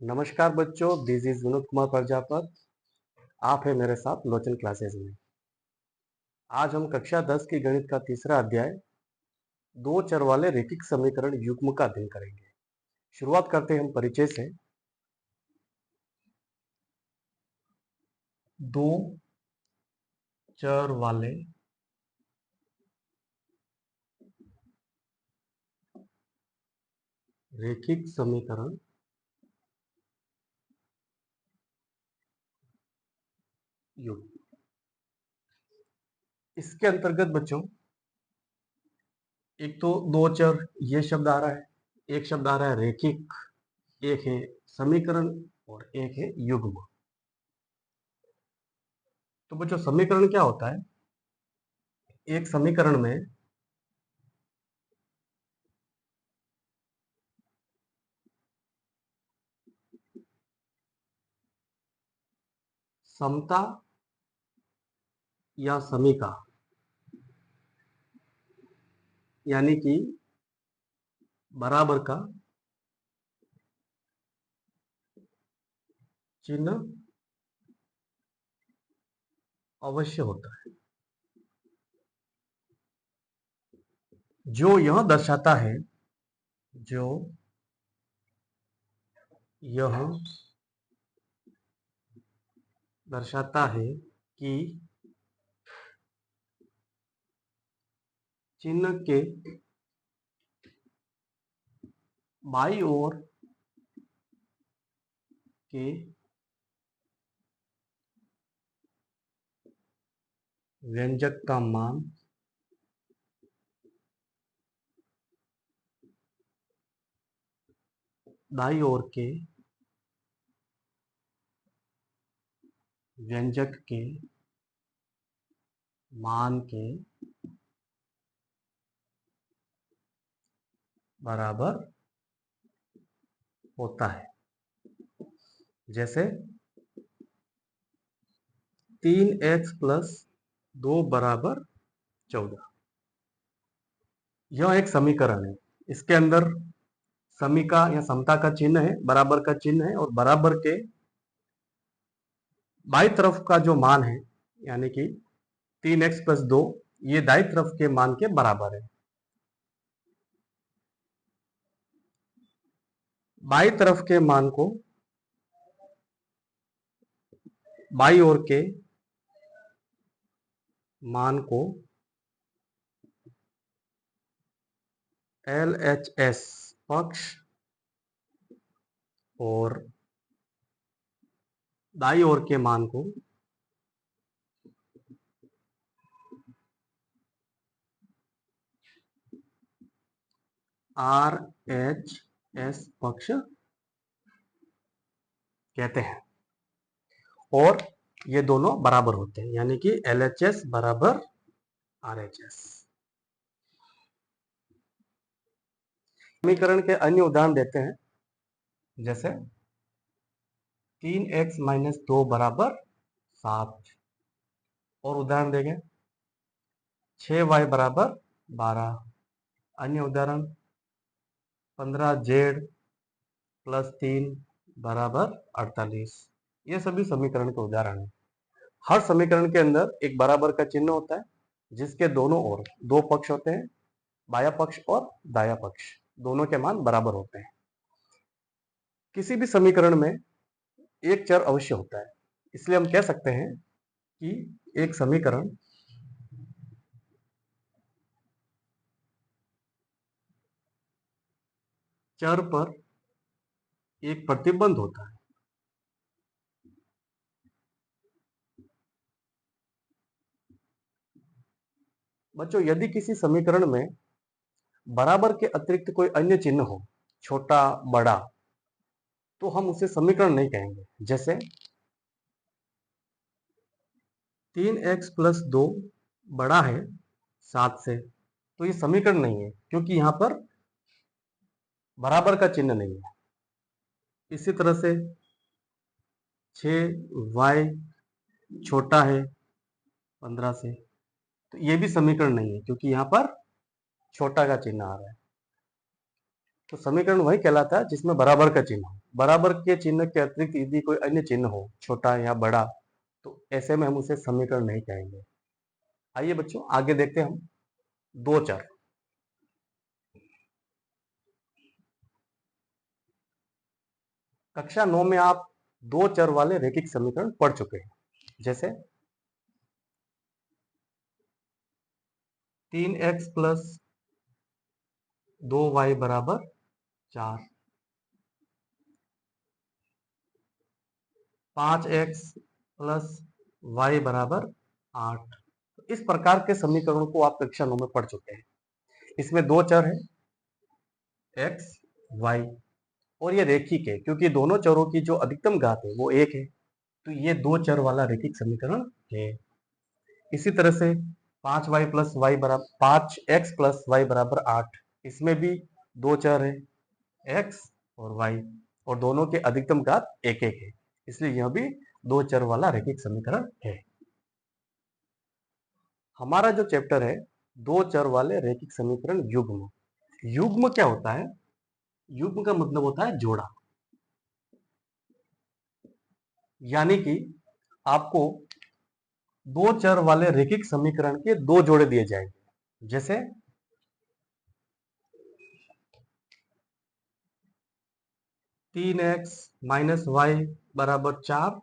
नमस्कार बच्चों, this is Vinod Kumar Prajapat. आप हैं मेरे साथ लोचन क्लासेस में। आज हम कक्षा 10 की गणित का तीसरा अध्याय दो चर वाले रैखिक समीकरण युग्म का अध्ययन करेंगे। शुरुआत करते हैं हम परिचय से। दो चर वाले रैखिक समीकरण युग्म। इसके अंतर्गत बच्चों एक तो दो चर ये शब्द आ रहा है, एक शब्द आ रहा है रैखिक, एक है समीकरण और एक है युग्म। तो बच्चों समीकरण क्या होता है? एक समीकरण में समता या समीका यानी कि बराबर का चिन्ह अवश्य होता है, जो यह दर्शाता है कि चिन्ह के बाईं ओर के व्यंजक का मान दाईं ओर के व्यंजक के मान के बराबर होता है। जैसे 3x + 2 = 14। यह एक समीकरण है। इसके अंदर समीका या समता का चिन्ह है, बराबर का चिन्ह है, और बराबर के बाईं तरफ का जो मान है यानी कि 3x + 2 ये दाईं तरफ के मान के बराबर है। बाईं तरफ के मान को बाईं ओर के मान को LHS पक्ष और दाईं ओर के मान को RHS पक्ष कहते हैं, और ये दोनों बराबर होते हैं यानी कि LHS बराबर RHS। समीकरण के अन्य उदाहरण देते हैं, जैसे 3x - 2 = 7, और उदाहरण देंगे 6y = 12। अन्य उदाहरण 15z + 3 = 48। ये सभी समीकरण के उदाहरण हैं। हर समीकरण के अंदर एक बराबर का चिन्ह होता है, जिसके दोनों ओर दो पक्ष होते हैं, बायां पक्ष और दायां पक्ष, दोनों के मान बराबर होते हैं। किसी भी समीकरण में एक चर अवश्य होता है, इसलिए हम कह सकते हैं कि एक समीकरण चर पर एक प्रतिबंध होता है। बच्चों, यदि किसी समीकरण में बराबर के अतिरिक्त कोई अन्य चिन्ह हो, छोटा बड़ा, तो हम उसे समीकरण नहीं कहेंगे। जैसे 3x + 2 बड़ा है 7 से, तो ये समीकरण नहीं है, क्योंकि यहां पर बराबर का चिन्ह नहीं है। इसी तरह से 6y छोटा है 15 से, तो ये भी समीकरण नहीं है, क्योंकि यहां पर छोटा का चिन्ह आ रहा है। तो समीकरण वही कहलाता है जिसमें बराबर का चिन्ह हो। बराबर के चिन्ह के अतिरिक्त यदि कोई अन्य चिन्ह हो, छोटा या बड़ा, तो ऐसे में हम उसे समीकरण नहीं कहेंगे। आइए बच्चों आगे देखते हैं हम दो चर। कक्षा 9 में आप दो चर वाले रैखिक समीकरण पढ़ चुके हैं, जैसे 3x प्लस 2y बराबर 4, 5x प्लस y बराबर 8। इस प्रकार के समीकरणों को आप कक्षा 9 में पढ़ चुके हैं। इसमें दो चर है x, y, और ये रैखिक है क्योंकि दोनों चरों की जो अधिकतम घात है वो 1 है, तो ये दो चर वाला रैखिक समीकरण है। इसी तरह से 5y प्लस वाई बराबर 5x प्लस वाई बराबर 8, इसमें भी दो चर है x और y, और दोनों के अधिकतम घात 1 है, इसलिए यह भी दो चर वाला रैखिक समीकरण है। हमारा जो चैप्टर है दो चर वाले रैखिक समीकरण युग्म। युग्म क्या होता है? युग्म का मतलब होता है जोड़ा, यानी कि आपको दो चर वाले रैखिक समीकरण के दो जोड़े दिए जाएंगे, जैसे 3x माइनस वाई बराबर 4,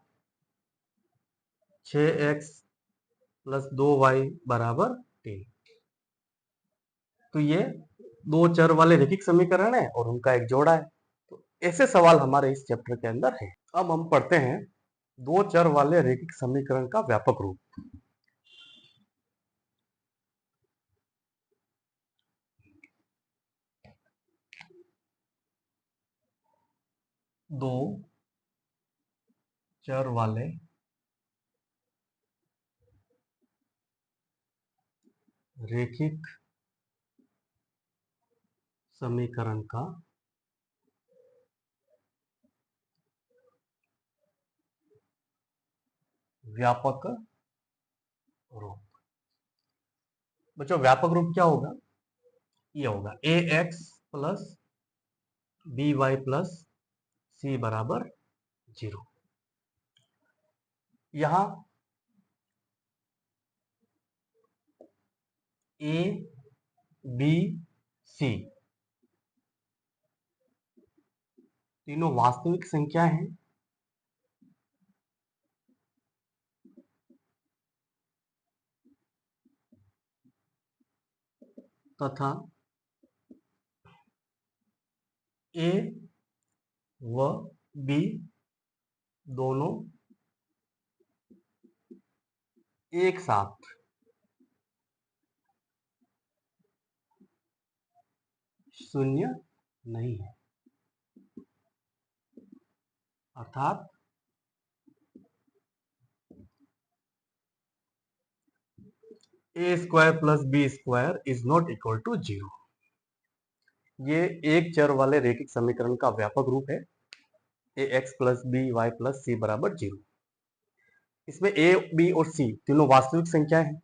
6x प्लस 2y बराबर 3। तो ये दो चर वाले रैखिक समीकरण है और उनका एक जोड़ा है। तो ऐसे सवाल हमारे इस चैप्टर के अंदर है। अब हम पढ़ते हैं दो चर वाले रैखिक समीकरण का व्यापक रूप। दो चर वाले रैखिक समीकरण का व्यापक रूप। बच्चों व्यापक रूप क्या होगा? ये होगा ax plus by plus c बराबर 0। यहां a b c तीनों वास्तविक संख्या हैं तथा a व b दोनों एक साथ शून्य नहीं है, अर्थात A square plus B square is not equal to 0। ये एक चर वाले रैखिक समीकरण का व्यापक रूप है A X plus B Y plus C बराबर 0। इसमें ए बी और सी तीनों वास्तविक संख्या है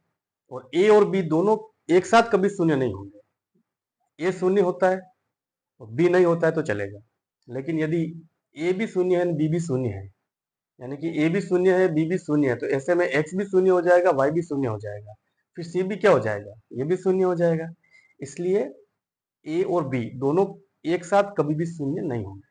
और ए और बी दोनों एक साथ कभी शून्य नहीं होंगे। ए शून्य होता है और बी नहीं होता है तो चलेगा, लेकिन यदि ए भी शून्य है बी भी शून्य है, यानी कि ए भी शून्य है बी भी शून्य है, तो ऐसे में एक्स भी शून्य हो जाएगा वाई भी शून्य हो जाएगा, फिर सी भी क्या हो जाएगा? ये भी शून्य हो जाएगा। इसलिए ए और बी दोनों एक साथ कभी भी शून्य नहीं होंगे,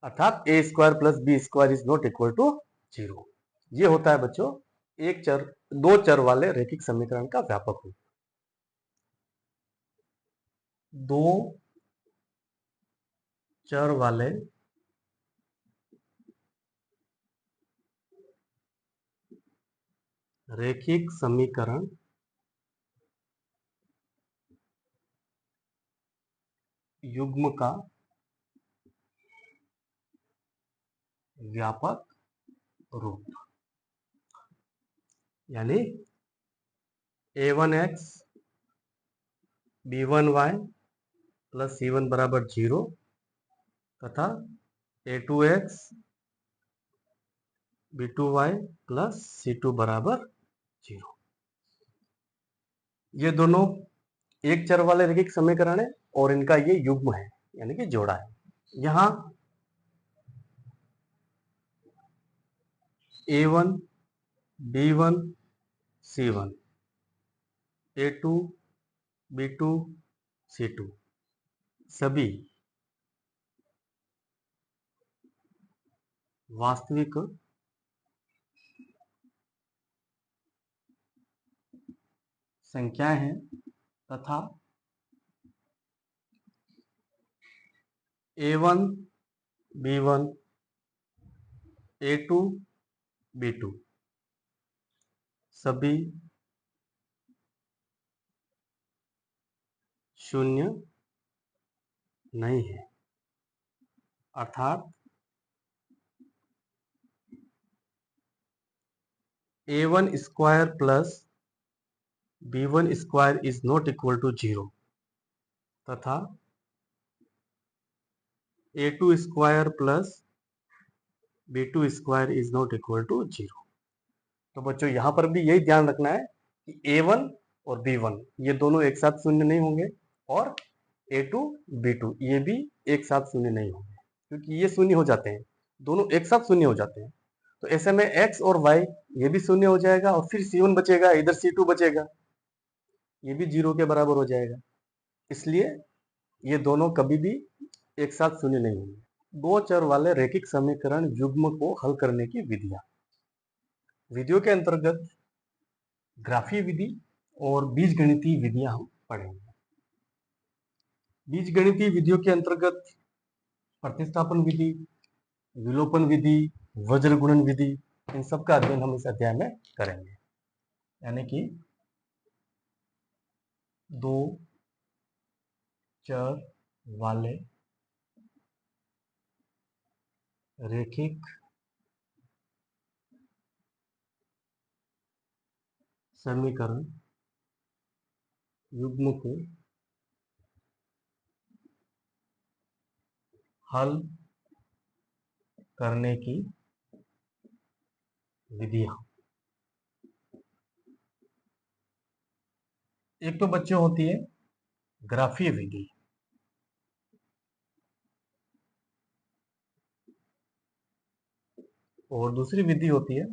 अर्थात A square plus B square is not equal to 0। ये होता है बच्चों एक चर दो चर वाले रैखिक समीकरण का व्यापक रूप। दो चर वाले रैखिक समीकरण युग्म का व्यापक रूप, यानी a1x b1y प्लस c1 बराबर 0 तथा a2x b2y प्लस c2 बराबर 0। ये दोनों एक चर वाले रैखिक समीकरण है और इनका ये युग्म है, यानी कि जोड़ा है। यहां A1 B1 C1 A2 B2 C2 सभी वास्तविक संख्याएं हैं तथा A1 B1 A2 B2 सभी शून्य नहीं है, अर्थात A1 square plus B1 square is not equal to 0 तथा A2 square plus B2 square is not equal to 0। तो बच्चों यहां पर भी यही ध्यान रखना है कि A1 और B1 ये दोनों एक साथ शून्य नहीं होंगे और A2 B2 ये भी एक साथ शून्य नहीं होंगे, क्योंकि ये शून्य हो जाते हैं, दोनों एक साथ शून्य हो जाते हैं। तो ऐसे में X और Y ये भी शून्य हो जाएगा और फिर C1 बचेगा, इधर C2 बचेगा, ये भी 0 के बराबर हो जाएगा। इसलिए ये दोनों कभी भी एक साथ शून्य नहीं होंगे। दो चर वाले रैखिक समीकरण युग्म को हल करने की विधियों के अंतर्गत ग्राफीय विधि और बीजगणितीय विधियां हम पढ़ेंगे। बीजगणितीय विधियों के अंतर्गत प्रतिस्थापन विधि, विलोपन विधि, वज्र गुणन विधि, इन सब का अध्ययन हम इस अध्याय में करेंगे। यानी कि दो चर वाले रैखिक समीकरण युग्म को हल करने की विधियां। एक तो बच्चों होती है ग्राफीय विधि, और दूसरी विधि होती है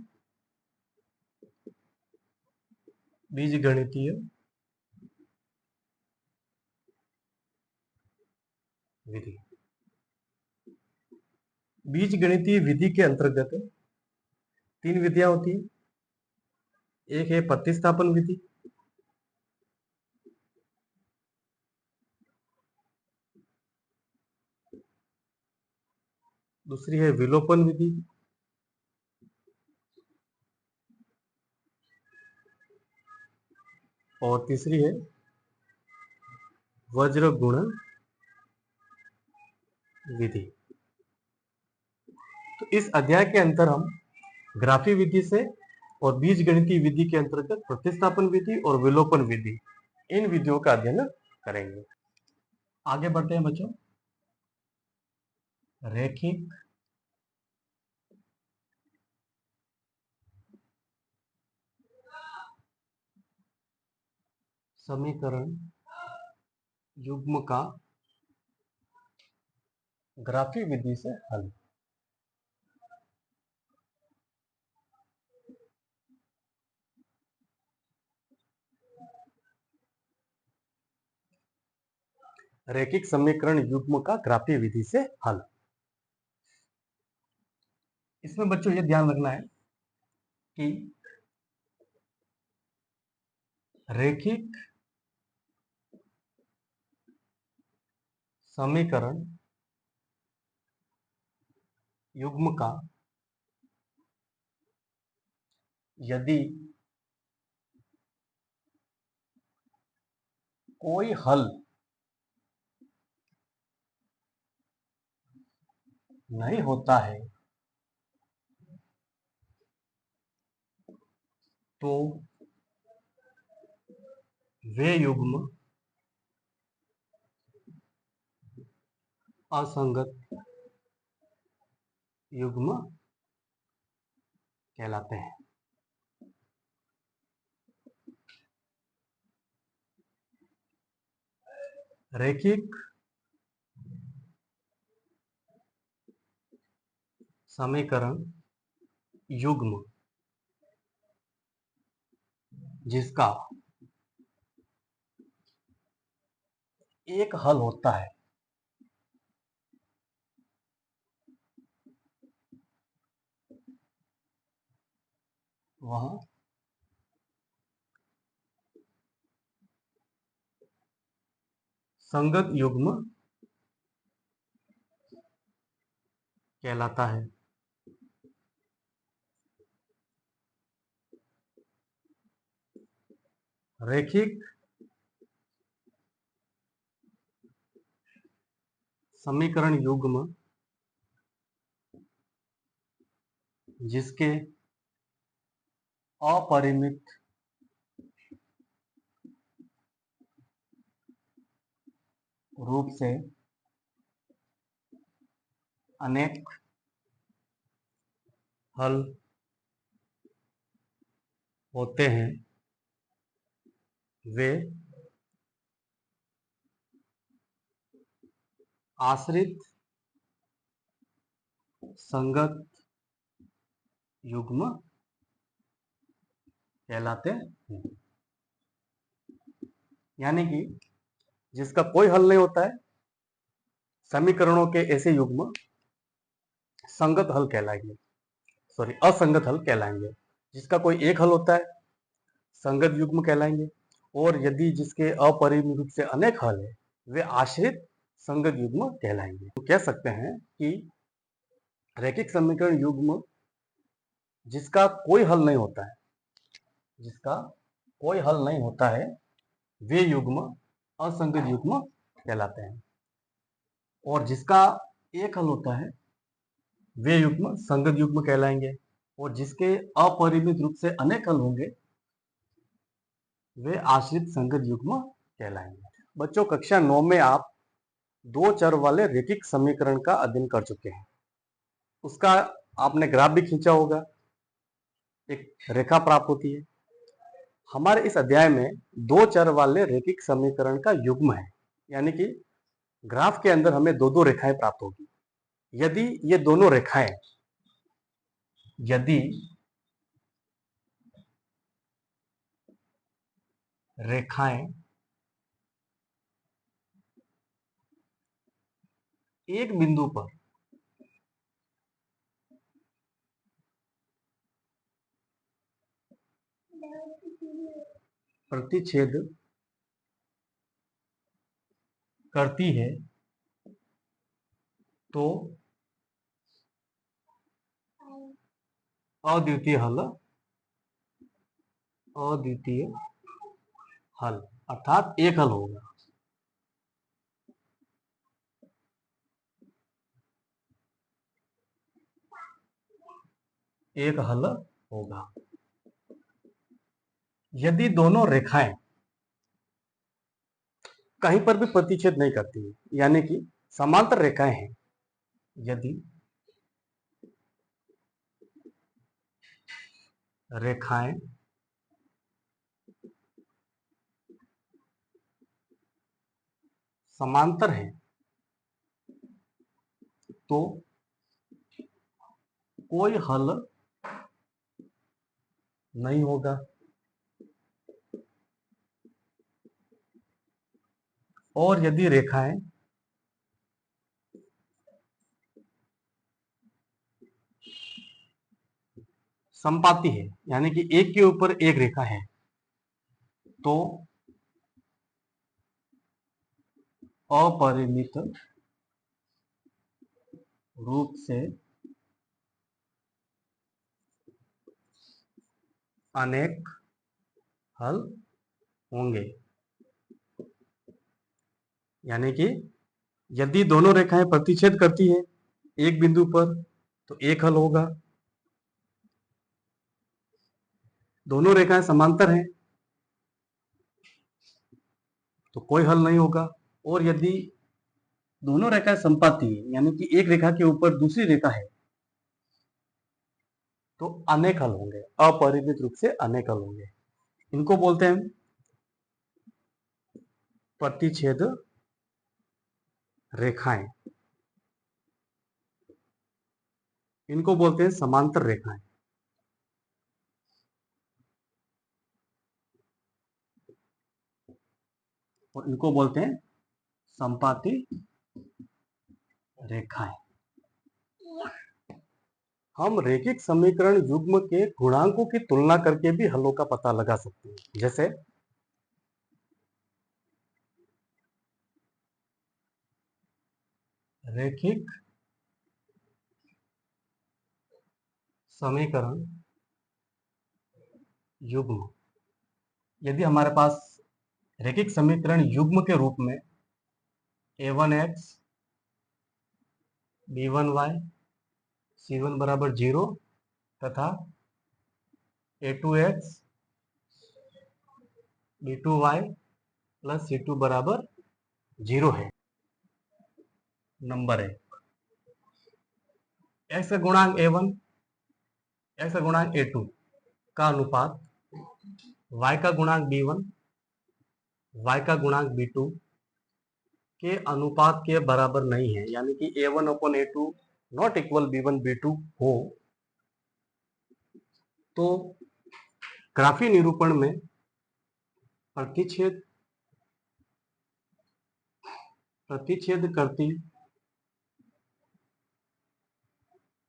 बीजगणितीय विधि। बीजगणितीय विधि के अंतर्गत तीन विधियां होती है। एक है प्रतिस्थापन विधि, दूसरी है विलोपन विधि, और तीसरी है वज्र गुणन विधि। तो इस अध्याय के अंतर हम ग्राफीय विधि से और बीजगणितीय विधि के अंतर्गत प्रतिस्थापन विधि और विलोपन विधि, इन विधियों का अध्ययन करेंगे। आगे बढ़ते हैं बच्चों। रैखिक समीकरण युग्म का ग्राफीय विधि से हल। रैखिक समीकरण युग्म का ग्राफीय विधि से हल। इसमें बच्चों ये ध्यान रखना है कि रैखिक समीकरण युग्म का यदि कोई हल नहीं होता है तो वे युग्म असंगत युग्म कहलाते हैं। रैखिक समीकरण युग्म जिसका एक हल होता है वह संगत युग्म कहलाता है। रैखिक समीकरण युग्म जिसके अपरिमित रूप से अनेक हल होते हैं वे आश्रित संगत युग्म कहलाते हैं। यानी कि जिसका कोई हल नहीं होता है, समीकरणों के ऐसे युग्म संगत हल कहलाएंगे, सॉरी असंगत हल कहलाएंगे। जिसका कोई एक हल होता है संगत युग्म कहलाएंगे, और यदि जिसके अपरिमित रूप से अनेक हल है वे आश्रित संगत युग्म कहलाएंगे। तो कह सकते हैं कि रैखिक समीकरण युग्म जिसका कोई हल नहीं होता है, जिसका कोई हल नहीं होता है, वे युग्म असंगत युग्म कहलाते हैं, और जिसका एक हल होता है वे युग्म संगत युग्म कहलाएंगे, और जिसके अपरिमित रूप से अनेक हल होंगे वे आश्रित संगत युग्म कहलाएंगे। बच्चों, कक्षा 9 में आप दो चर वाले रैखिक समीकरण का अध्ययन कर चुके हैं। उसका आपने ग्राफ भी खींचा होगा, एक रेखा प्राप्त होती है। हमारे इस अध्याय में दो चर वाले रैखिक समीकरण का युग्म है, यानी कि ग्राफ के अंदर हमें दो दो रेखाएं प्राप्त होगी। यदि ये दोनों रेखाएं यदि रेखाएं एक बिंदु पर प्रतिच्छेद करती है तो अद्वितीय हल अर्थात एक हल होगा। एक हल होगा यदि दोनों रेखाएं कहीं पर भी प्रतिच्छेद नहीं करती है, यानी कि समांतर रेखाएं हैं। यदि रेखाएं समांतर हैं तो कोई हल नहीं होगा, और यदि रेखाएं समपाती है, यानी कि एक के ऊपर एक रेखा है, तो अपरिमित रूप से अनेक हल होंगे। यानी कि यदि दोनों रेखाएं प्रतिच्छेद करती हैं एक बिंदु पर तो एक हल होगा, दोनों रेखाएं समांतर हैं तो कोई हल नहीं होगा, और यदि दोनों रेखाएं समपाती है, यानी कि एक रेखा के ऊपर दूसरी रेखा है, तो अनेक हल होंगे, अपरिमित रूप से अनेक हल होंगे। इनको बोलते हैं प्रतिच्छेद रेखाएं। इनको बोलते हैं समांतर रेखाएं। और इनको बोलते हैं संपाती रेखाएं। हम रैखिक समीकरण युग्म के गुणांकों की तुलना करके भी हलों का पता लगा सकते हैं। जैसे रैखिक समीकरण युग्म, यदि हमारे पास रैखिक समीकरण युग्म के रूप में a1x b1y c1 बराबर 0 तथा a2x b2y प्लस c2 बराबर 0 है। नंबर 1, x का गुणांक a1 x का गुणांक a2 का अनुपात y का गुणांक b1 y का गुणांक b2 के अनुपात के बराबर नहीं है, यानी कि a1 upon a2 not equal b1 b2 हो तो ग्राफी निरूपण में प्रतिच्छेद करती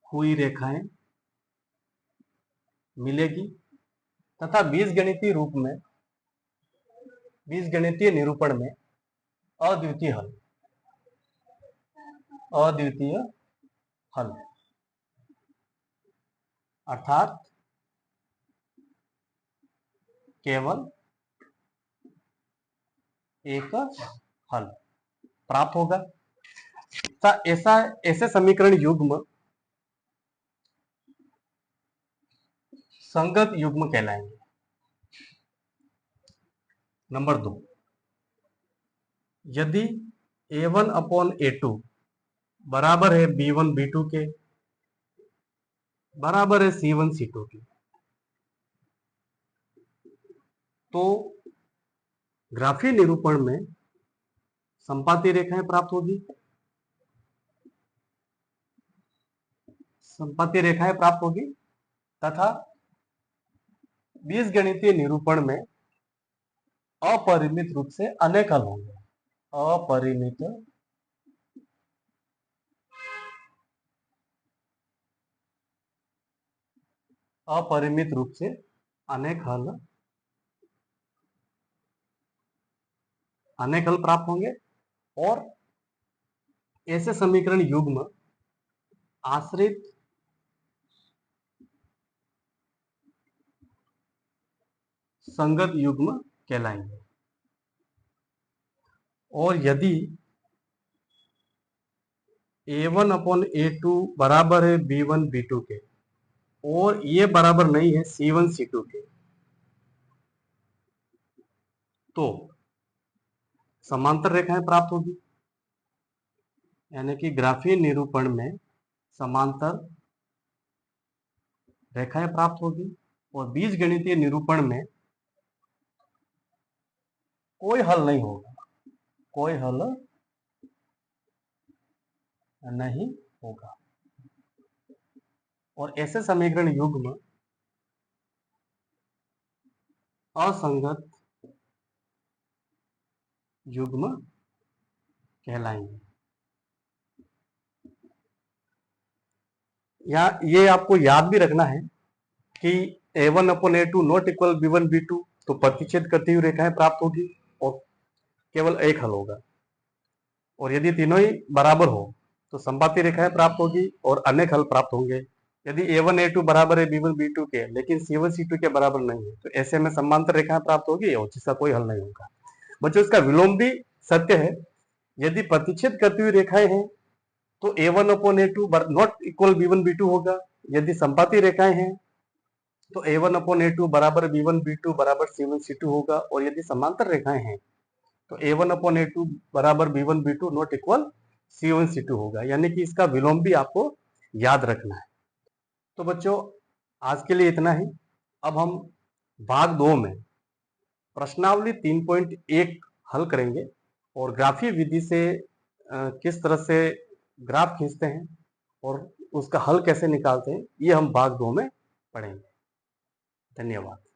हुई रेखाएं मिलेगी तथा बीजगणितीय निरूपण में अद्वितीय हल अर्थात केवल एक हल प्राप्त होगा। ऐसे समीकरण युग्म संगत युग्म कहलाएंगे। नंबर 2, यदि a1 अपॉन a2 बराबर है b1 b2 के, बराबर है c1 c2 के, तो ग्राफीय निरूपण में संपाती रेखाएं प्राप्त होगी। तथा बीजगणितीय निरूपण में अपरिमित रूप से अनेक हल होंगे। अपरिमित रूप से अनेक हल प्राप्त होंगे और ऐसे समीकरण युग्म आश्रित संगत युग्म कहलाएंगे। और यदि a1 अपॉन a2 बराबर है b1 b2 के और ये बराबर नहीं है c1 c2 के, तो समांतर रेखाएं प्राप्त होगी, यानी कि ग्राफीय निरूपण में समांतर रेखाएं प्राप्त होगी और बीजगणितीय निरूपण में कोई हल नहीं होगा। और ऐसे समीकरण युग्म असंगत युग्म कहलाएंगे। या ये आपको याद भी रखना है कि a1 upon a2 not equal b1 b2, तो प्रतिच्छेद करती हुई रेखाएं प्राप्त होगी और केवल एक हल होगा। और यदि तीनों ही बराबर हो तो संपाती रेखाएं प्राप्त होगी और अनेक हल प्राप्त होंगे। यदि a1 a2 बराबर है b1 b2 के लेकिन c1 c2 के बराबर नहीं है, तो ऐसे में समांतर रेखाएं प्राप्त होगी और जिसका कोई हल नहीं होगा। बच्चों, इसका विलोम भी सत्य है। यदि प्रतिच्छेद करती हुई रेखाएं हैं तो a1 upon a2 not equal b1 b2 होगा। यदि संपाती रेखाएं हैं तो a1 अपॉन a2 बराबर b1 b2 बराबर c1 c2 होगा। और यदि समांतर रेखाएं हैं तो a1 अपॉन a2 बराबर b1 b2 not equal c1 c2 होगा। यानी कि इसका विलोम भी आपको याद रखना है। तो बच्चों, आज के लिए इतना ही। अब हम भाग 2 में प्रश्नावली 3.1 हल करेंगे और ग्राफीय विधि से किस तरह से ग्राफ खींचते हैं और उसका हल कैसे निकालते हैं, ये हम भाग 2 में पढ़ेंगे। धन्यवाद।